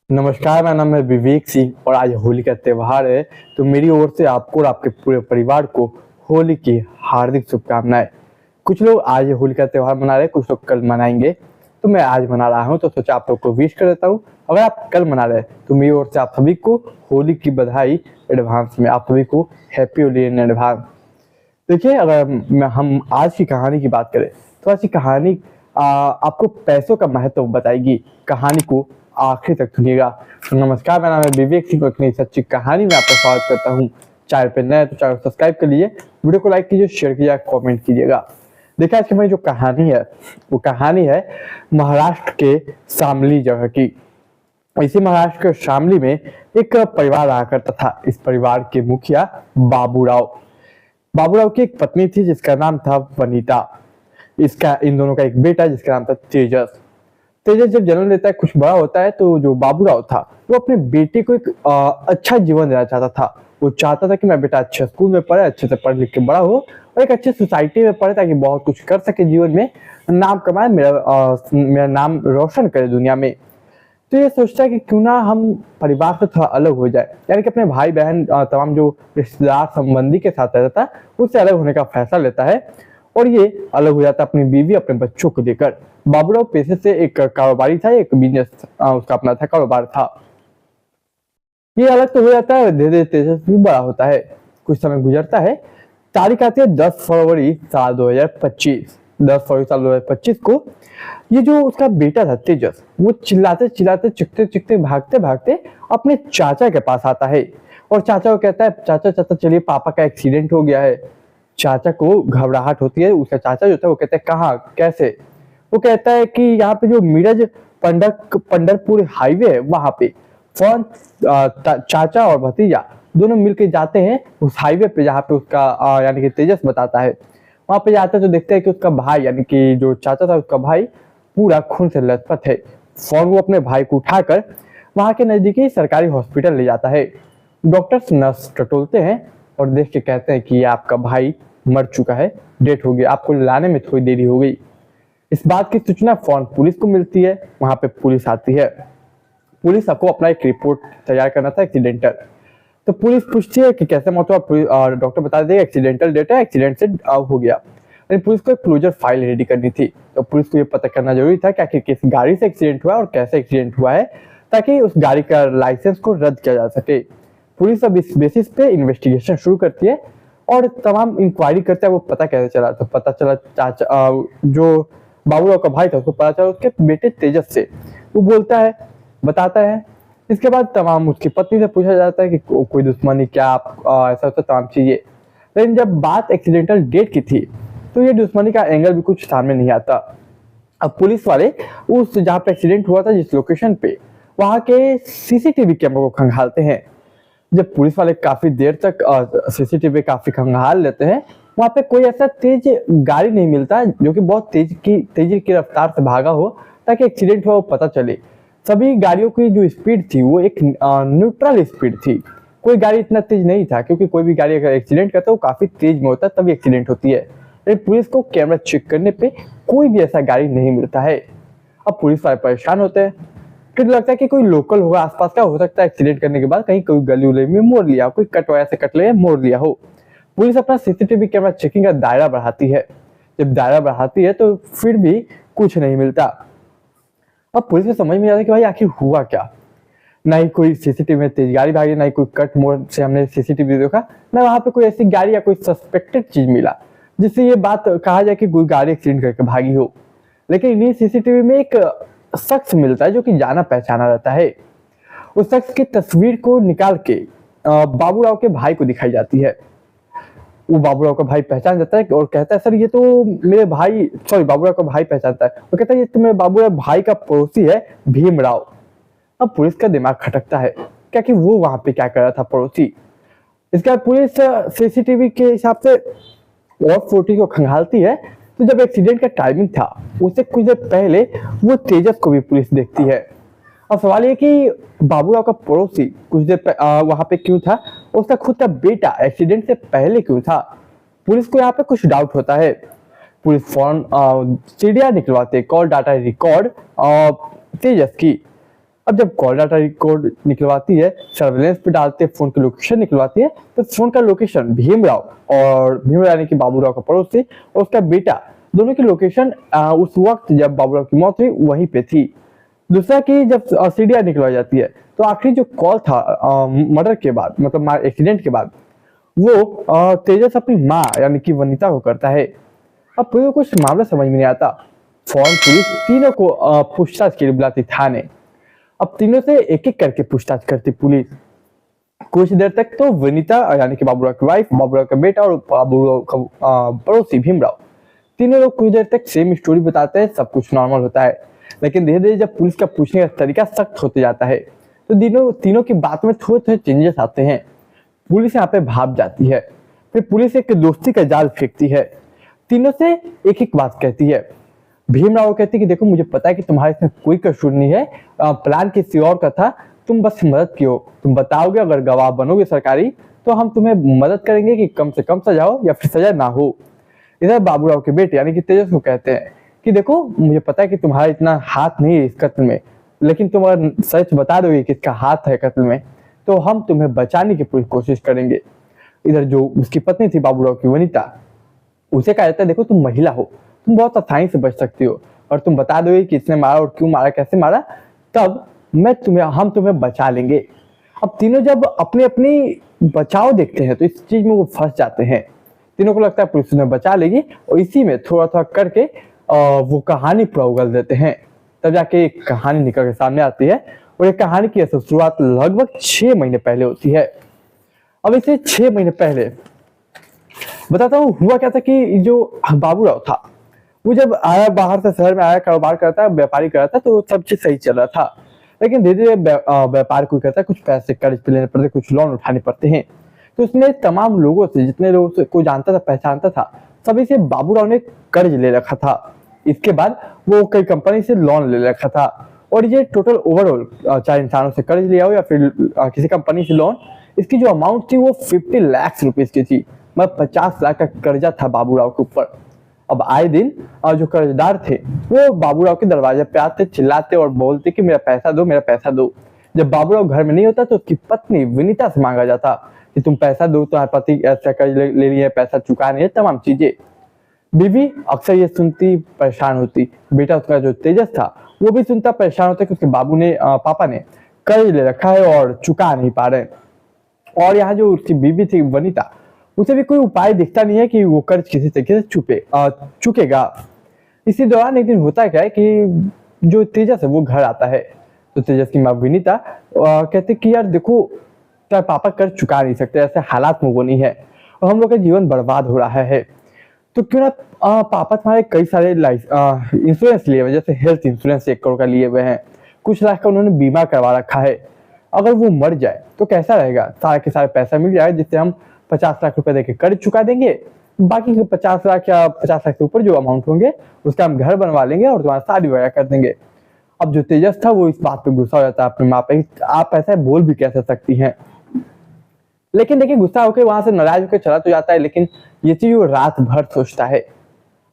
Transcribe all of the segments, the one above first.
नमस्कार, मेरा नाम है विवेक सिंह और आज होली का त्यौहार है। तो मेरी ओर से आपको और आपके पूरे परिवार को होली की हार्दिक शुभकामनाएं। कुछ लोग आज होली का त्यौहार मना रहे हैं, कुछ लोग कल मनाएंगे। तो मैं आज मना रहा हूं, तो सोचा आप लोग को विश कर देता हूं। अगर आप कल मना रहे हैं तो मेरी ओर से आप सभी को होली की बधाई एडवांस में। आप सभी को हैप्पी होली इन एडवांस। देखिए, अगर हम आज की कहानी की बात करें तो आज की कहानी आपको पैसों का महत्व बताएगी। कहानी को आखिर तक सुनिएगा। नमस्कार, मेरा नाम है विवेक सिंह और इतनी सच्ची कहानी में आपका स्वागत करता हूँ। चैनल पे नए तो चैनल को सब्सक्राइब कर लिए, वीडियो को लाइक कीजिए, शेयर कीजिए, कमेंट कीजिएगा। देखिए, आज की हमारी जो कहानी है वो कहानी है महाराष्ट्र के शामली जगह की। इसी महाराष्ट्र के शामली में एक परिवार रहा करता था। इस परिवार के मुखिया बाबूराव की एक पत्नी थी जिसका नाम था वनीता। इन दोनों का एक बेटा जिसका नाम था तेजस। तेजस जब जन्म लेता है, कुछ बड़ा होता है, तो जो बाबूराव था वो अपने बेटे को एक अच्छा जीवन देना चाहता था। वो चाहता था कि मेरा बेटा अच्छे स्कूल में पढ़े, अच्छे से पढ़ लिख के बड़ा हो और एक अच्छी सोसाइटी में पढ़े ताकि बहुत कुछ कर सके जीवन में, नाम कमाए, मेरा नाम रोशन करे दुनिया में। तो ये सोचता है कि क्यों ना हम परिवार से थोड़ा अलग हो जाए, यानी कि अपने भाई बहन तमाम जो रिश्तेदार संबंधी के साथ रहता है उससे अलग होने का फैसला लेता है और ये अलग हो जाता है अपनी बीवी अपने बच्चों को लेकर। बाबूराव पेशे से एक कारोबारी था, एक बिजनेस उसका अपना था, कारोबार था। ये अलग तो हो जाता है, धीरे धीरे तेजस भी बड़ा होता है। कुछ समय गुजरता है, तारीख आती है 10 फरवरी साल 2025। 10 फरवरी साल 2025 को ये जो उसका बेटा था तेजस, वो चिल्लाते चिल्लाते चिखते चिखते भागते भागते अपने चाचा के पास आता है और चाचा को कहता है, चाचा चाचा चलिए, पापा का एक्सीडेंट हो गया है। चाचा को घबराहट होती है। उसका चाचा जो था वो कहता है, कहाँ, कैसे? वो कहता है कि यहाँ पे जो मिरज पंढरपुर हाईवे है वहां पे फौरन चाचा और भतीजा दोनों मिलके जाते हैं उस हाईवे पे जहाँ पे उसका यानी कि तेजस बताता है। वहां पे जाते हैं तो देखते हैं कि उसका भाई यानी कि जो चाचा था उसका भाई पूरा खून से लथपथ है। फौरन वो अपने भाई को उठाकर वहां के नजदीकी सरकारी हॉस्पिटल ले जाता है। डॉक्टर्स नर्स टटोलते हैं और देख के कहते हैं कि ये आपका भाई मर चुका है, डेथ हो गई, आपको लाने में थोड़ी देरी हो गई। इस बात की सूचना फौरन पुलिस को मिलती है। वहां पे पुलिस आती है। पुलिस को अपना एक रिपोर्ट तैयार करना था, एक्सीडेंटल। तो पुलिस पूछती है कि कैसे मौत हुआ। डॉक्टर बता देगा एक्सीडेंटल डेट है, एक्सीडेंट से हो गया। लेकिन पुलिस को एक क्लोजर फाइल रेडी करनी थी। तो पुलिस को ये पता करना जरूरी था कि आखिर किस गाड़ी से एक्सीडेंट हुआ और कैसे एक्सीडेंट हुआ है, ताकि उस गाड़ी का लाइसेंस को रद्द किया जा सके। पुलिस अब इस बेसिस पे इन्वेस्टिगेशन शुरू करती है और तमाम इंक्वायरी करता है। वो पता कैसे चला? तो पता चला चाचा जो बाबूराव का भाई था उसको पता चला उसके बेटे तेजस से। वो बोलता है, बताता है। इसके बाद तमाम उसकी पत्नी से पूछा जाता है कि कोई दुश्मनी क्या, ऐसा होता तमाम चीजें। लेकिन जब बात एक्सीडेंटल डेट की थी तो ये दुश्मनी का एंगल भी कुछ सामने नहीं आता। अब पुलिस वाले उस जहाँ पे एक्सीडेंट हुआ था जिस लोकेशन पे, वहां के सीसीटीवी कैमरे को खंगालते हैं। जब पुलिस वाले काफी देर तक सीसीटीवी काफी खंगाल लेते हैं, वहां पे कोई ऐसा तेज गाड़ी नहीं मिलता जो कि बहुत तेजी की रफ्तार से भागा हो ताकि एक्सीडेंट हुआ वो पता चले। सभी गाड़ियों की जो स्पीड थी वो एक न्यूट्रल स्पीड थी। कोई गाड़ी इतना तेज नहीं था, क्योंकि कोई भी गाड़ी अगर एक्सीडेंट करता है वो काफी तेज में होता है तभी एक्सीडेंट होती है। लेकिन पुलिस को कैमरा चेक करने पे कोई भी ऐसा गाड़ी नहीं मिलता है। अब पुलिस वाले परेशान होते हैं। फिर लगता है कि कोई लोकल होगा आसपास का, हो सकता है एक्सीडेंट करने के बाद कहीं कोई गली उली में मोड़ लिया, कोई कट वगैरह से कट ले मोड़ लिया हो। पुलिस अपना सीसीटीवी कैमरा चेकिंग का दायरा बढ़ाती है। जब दायरा बढ़ाती है तो फिर भी कुछ नहीं मिलता। अब पुलिस को समझ में आता है कि भाई आखिर हुआ क्या। ना ही कोई सीसीटीवी में तेज गाड़ी भागी, ना ही कोई कट मोड़ से हमने सीसीटीवी देखा, ना वहां पे कोई ऐसी गाड़ी या कोई सस्पेक्टेड चीज मिला जिससे ये बात कहा जाए कि कोई गाड़ी एक्सीडेंट करके भागी हो। लेकिन इन्हीं सीसीटीवी में एक शख्स मिलता है जो कि जाना पहचाना रहता है। उस शख्स की तस्वीर को निकाल के बाबूराव के भाई को दिखाई जाती है। वो बाबूराव का भाई पहचान जाता है और कहता है, सर ये तो मेरे भाई, सॉरी, बाबूराव का भाई पहचानता है। वो कहता है ये तो मेरे बाबूराव भाई का पड़ोसी है भीमराव। अब पुलिस का दिमाग खटकता है क्या कि वो वहां पे क्या कर रहा था पड़ोसी। इसके बाद पुलिस सीसीटीवी के हिसाब से और फोटो को खंगालती है। तो जब एक्सीडेंट का टाइमिंग था उससे कुछ देर पहले वो तेजस को भी पुलिस देखती है। अब सवाल ये कि बाबूराव का पड़ोसी कुछ देर वहां पे क्यों था, उसका खुद का बेटा एक्सीडेंट से पहले क्यों था? पुलिस को यहाँ पे कुछ डाउट होता है। पुलिस फौरन सीढ़ियां निकलवाते, कॉल डाटा रिकॉर्ड तेजस की। अब जब कॉल डाटा रिकॉर्ड निकलवाती है, सर्वेलेंस पे डालते हैं, फोन की लोकेशन निकलवाती है, तो फोन का लोकेशन भीमराव और भीमराव यानी कि बाबूराव का पड़ोसी और उसका बेटा, दोनों की लोकेशन उस वक्त जब बाबूराव की मौत हुई वहीं पे थी। दूसरा कि जब सीडीआर निकलवाई जाती है तो आखिरी जो कॉल था मर्डर के बाद, मतलब एक्सीडेंट के बाद, वो तेजस अपनी माँ यानी कि वनिता को करता है। अब पुलिस को कुछ मामला समझ में नहीं आता। फौरन पुलिस तीनों को पूछताछ के लिए बुलाती थाने। अब तीनों से एक एक करके पूछताछ करती पुलिस। कुछ देर तक तो वनिता यानी कि बाबूराव की वाइफ, बाबूराव का बेटा और बाबूराव का पड़ोसी भीमराव, तीनों लोग कुछ देर तक सेम स्टोरी बताते हैं, सब कुछ नॉर्मल होता है। लेकिन धीरे धीरे जब पुलिस का पूछने का तरीका सख्त होते जाता है तो तीनों की बात में थोड़े थोड़े चेंजेस आते हैं। पुलिस यहाँ पे भाप जाती है। फिर पुलिस एक दोस्ती का जाल फेंकती है। तीनों से एक एक बात कहती है। भीमराव कहती है कि देखो, मुझे पता है कि तुम्हारे इसमें कोई कसूर नहीं है, प्लान किसी और का था, तुम बस मदद की हो, तुम बताओगे, अगर गवाह बनोगे सरकारी तो हम तुम्हें मदद करेंगे कि कम से कम सजा हो या फिर सजा ना हो। इधर बाबूराव के बेटे यानी कि तेजस को कहते हैं कि देखो, मुझे पता है कि तुम्हारा इतना हाथ नहीं है इस कत्ल में, लेकिन तुम अगर सच बता दोगे कि इसका हाथ है कत्ल में तो हम तुम्हें बचाने की पूरी कोशिश करेंगे। इधर जो उसकी पत्नी थी बाबूराव की वनिता, उसे कहा जाता है देखो, तुम महिला हो, तुम बहुत आसानी से बच सकती हो, और तुम बता दोगे कि इसने मारा और क्यों मारा, कैसे मारा, तब हम तुम्हें बचा लेंगे। अब तीनों जब अपनी अपनी बचाव देखते हैं तो इस चीज में वो फंस जाते हैं। तीनों को लगता है पुलिस उन्हें बचा लेगी, और इसी में थोड़ा थोड़ा करके वो कहानी पूरा उगल देते हैं। तब जाके एक कहानी निकल के सामने आती है, और ये कहानी की शुरुआत लगभग 6 महीने पहले होती है। अब इसे 6 महीने पहले बताता हूँ हुआ क्या था कि जो बाबूराव था वो जब आया, बाहर से शहर में आया, कारोबार करता है, व्यापारी कर रहा था, तो सब चीज सही चल रहा था। लेकिन धीरे धीरे व्यापार कोई करता है, कुछ पैसे कर्ज पे लेने पड़ते, कुछ लोन उठाने पड़ते हैं। तो उसने तमाम लोगों से, जितने लोगों को जानता था, पहचानता था, सभी से बाबूराव ने कर्ज ले रखा था। इसके बाद वो कई कंपनी से लोन ले रखा था, और ये टोटल ओवरऑल चाहे इंसानों से कर्ज लिया हो या फिर किसी कंपनी से लोन, इसकी जो अमाउंट थी वो 50 लाख रुपीज की थी। मतलब 50 लाख का कर्जा था बाबूराव के ऊपर। अब आए दिन जो कर्जदार थे वो बाबूराव के दरवाजे पे आते, चिल्लाते और बोलते कि मेरा पैसा दो, मेरा पैसा दो। जब बाबूराव घर में नहीं होता तो उसकी पत्नी विनीता से मांगा जाता कि तुम पैसा दो, तुम्हारे पति ऐसा कर्ज ले लिए, पैसा चुका नहीं है, तमाम चीजें। बीवी अक्सर ये सुनती, परेशान होती। बेटा उसका जो तेजस था वो भी सुनता, परेशान होता कि उसके पापा ने कर्ज ले रखा है और चुका नहीं पा रहे। और यहाँ जो उसकी बीवी थी वनिता, उसे भी कोई उपाय दिखता नहीं है कि वो कर्ज किसी तरीके से चुकेगा। इसी दौरान एक दिन होता क्या है कि जो तेजस है वो घर आता है, तो तेजस की माँ विनीता कहते कि यार देखो, तेरा पापा कर्ज चुका नहीं सकते, ऐसे हालात में वो नहीं है, और हम लोग का जीवन बर्बाद हो रहा है, तो क्यों ना पापा तुम्हारे कई सारे इंश्योरेंस लिए हुए, जैसे हेल्थ इंश्योरेंस 1 करोड़ का लिए हुए हैं, कुछ लाख का उन्होंने बीमा करवा रखा है। अगर वो मर जाए तो कैसा रहेगा, सारे के सारे पैसा मिल जाएगा, जिससे हम 50 लाख रुपए देके कर्ज चुका देंगे, बाकी के 50 लाख या 50 लाख के ऊपर जो अमाउंट होंगे उसका हम घर बनवा लेंगे और तुम्हारा शादी वगैरह कर देंगे। अब जो तेजस था वो इस बात पे गुस्सा हो जाता है अपनी माँ पे, आप ऐसा बोल भी कैसे सकती हैं। लेकिन देखिए, गुस्सा होकर वहां से नाराज होकर चला तो जाता है, लेकिन ये चीज वो रात भर सोचता है।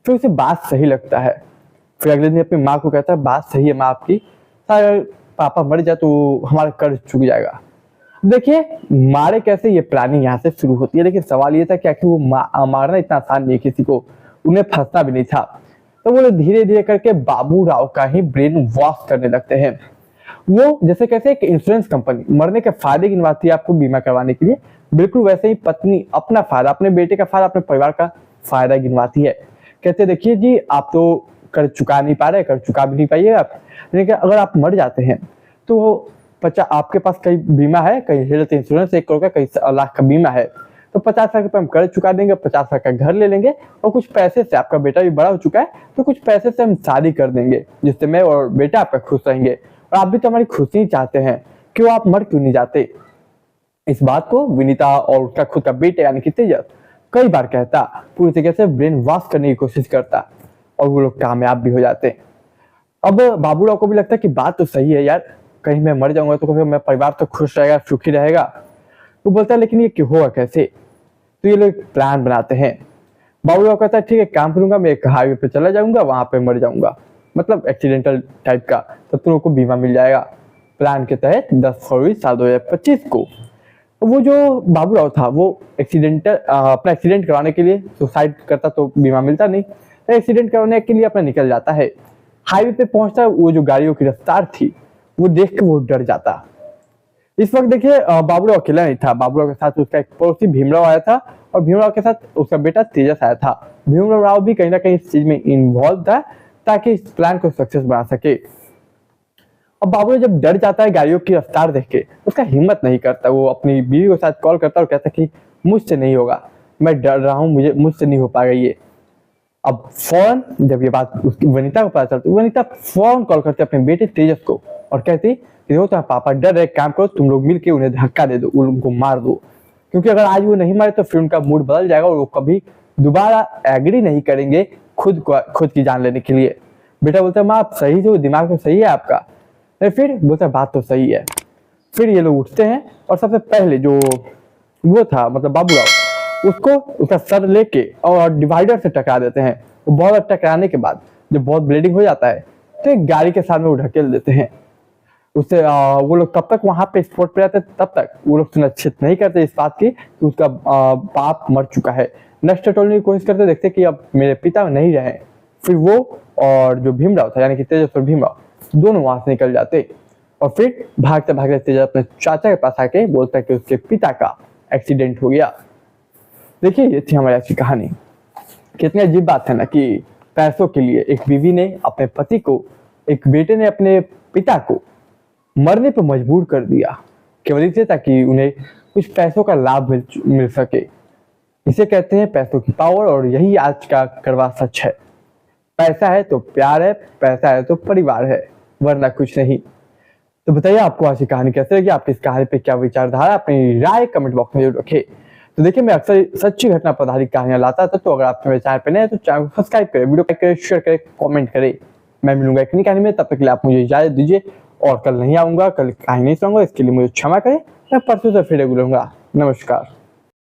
फिर उसे बात सही लगता है। फिर अगले दिन अपनी माँ को कहता है बात सही है माँ आपकी, शायद पापा मर जाए तो हमारा कर्ज चुक जाएगा। देखिए, मारे कैसे ये प्लानिंग यहाँ से शुरू होती है, लेकिन सवाल ये था क्या कि वो मारना इतना आसान नहीं है किसी को, उन्हें फंसना भी नहीं था। तो वो लोग धीरे धीरे करके बाबूराव का ही ब्रेन वॉश करने लगते हैं। वो जैसे कैसे एक इंश्योरेंस कंपनी मरने के फायदे गिनवाती है आपको बीमा करवाने के लिए, बिल्कुल वैसे ही पत्नी अपना फायदा, अपने बेटे का फायदा, अपने परिवार का फायदा गिनवाती है। कहते देखिए जी, आप तो कर्ज चुका नहीं पा रहे, कर्ज चुका भी नहीं पाइएगा आप, लेकिन अगर आप मर जाते हैं तो आपके पास कई बीमा है, कई हेल्थ इंश्योरेंस 1 करोड़ का, कई लाख का बीमा है, तो 50 लाख रुपए हम कर्ज चुका देंगे, 50 लाख का घर ले लेंगे, और कुछ पैसे से, आपका बेटा भी बड़ा हो चुका है तो कुछ पैसे से हम शादी कर देंगे, जिससे मैं और बेटा आपका खुश रहेंगे, और आप भी तो हमारी खुशी चाहते हैं, क्यों आप मर क्यों नहीं जाते। इस बात को विनीता और उसका खुद का बेटा यानी कि तेजस कई बार कहता, पूरी तरीके से ब्रेन वॉश करने की कोशिश करता, और वो लोग कामयाब भी हो जाते। अब बाबूराव को भी लगता है कि बात तो सही है यार, कहीं मैं मर जाऊंगा तो कभी मेरा परिवार तो खुश रहेगा, सुखी रहेगा। वो बोलता है लेकिन ये क्यों होगा कैसे, तो ये लोग प्लान बनाते हैं। बाबूराव कहता है ठीक है, काम करूंगा, मैं एक हाईवे पे चला जाऊंगा, वहां पे मर जाऊंगा, मतलब एक्सीडेंटल टाइप का, तब तुम लोग को बीमा मिल जाएगा। प्लान के तहत 10 फरवरी साल 2025 को वो जो बाबू राव था वो अपना एक्सीडेंट करवाने के लिए, सुसाइड करता तो बीमा मिलता नहीं, तो एक्सीडेंट करवाने के लिए अपना निकल जाता है। हाईवे पे पहुंचता, वो जो गाड़ियों की रफ्तार थी वो देख के वो डर जाता। इस वक्त देखिए बाबू राव अकेला नहीं था, बाबू राव के साथ उसका एक पड़ोसी भीमराव आया था और भीमराव के साथ उसका बेटा तेजस आया था। भीमराव राव भी कहीं ना कहीं इस चीज में इन्वॉल्व था ताकि इस प्लान को सक्सेस बना सके। अब बाबू जब डर जाता है गाड़ियों की रफ्तार देख के, उसका हिम्मत नहीं करता, वो अपनी बीवी को साथ कॉल करता और कहता कि मुझसे नहीं होगा, मैं डर रहा हूँ, मुझसे नहीं हो पाएगा ये। अब फौरन जब ये बात उसकी वनिता को पता चलती, वनिता फौरन कॉल करती अपने बेटे तेजस को और कहती कि देखो तुम्हारे पापा डर रहे, काम करो तुम लोग मिलके उन्हें धक्का दे दो, उनको मार दो, क्योंकि अगर आज वो नहीं मारे तो फिर उनका मूड बदल जाएगा और वो कभी दोबारा एग्री नहीं करेंगे खुद की जान लेने के लिए। बेटा बोलता है माँ आप सही जो दिमाग में सही है आपका, फिर बोलता है बात तो सही है। फिर ये लोग उठते हैं और सबसे पहले जो वो था मतलब बाबू राव, उसको उसका सर लेके और डिवाइडर से टकरा देते हैं। वो बहुत टकराने के बाद जब बहुत ब्लीडिंग हो जाता है तो एक गाड़ी के साथ में वो ढकेल देते हैं उससे। वो लोग तब तक वहां पे स्पॉट पे रहते, तब तक वो लोग सुनिश्चित नहीं करते इस बात की कि उसका बाप मर चुका है। नेक्स्ट टोलने की कोशिश करते, देखते कि अब मेरे पिता नहीं रहे। फिर वो और जो भीमराव था यानी कि तेजस और भीमराव दोनों वहां से निकल जाते और फिर भागते भागते तेजस अपने चाचा के पास आके बोलता है कि उसके पिता का एक्सीडेंट हो गया। देखिए ये थी हमारी ऐसी कहानी। कितनी अजीब बात है ना कि पैसों के लिए एक बीवी ने अपने पति को, एक बेटे ने अपने पिता को मरने पर मजबूर कर दिया केवल इसलिए ताकि उन्हें कुछ पैसों का लाभ मिल सके। इसे कहते हैं पैसों की पावर और यही आज का कड़वा सच है। पैसा है तो प्यार है, पैसा है तो परिवार है, वरना कुछ नहीं। तो बताइए आपको आज की कहानी कैसे लगी, आपकी इस कहानी पे क्या विचारधारा, अपनी राय कमेंट बॉक्स में जरूर रखें। तो देखिए मैं अक्सर सच्ची घटना पर आधारित कहानियां लाता था, तो अगर आप मेरे चैनल पे नए हैं तो चैनल को सब्सक्राइब करें, वीडियो लाइक करें, शेयर करें, कमेंट करें। मैं मिलूंगा एक नई कहानी में, तब तक के लिए आप मुझे इजाजत दीजिए। और कल नहीं आऊंगा, कल कहानी नहीं सुनाऊंगा, इसके लिए मुझे क्षमा करें। मैं परसों से फिर रेगुलर होऊंगा। नमस्कार।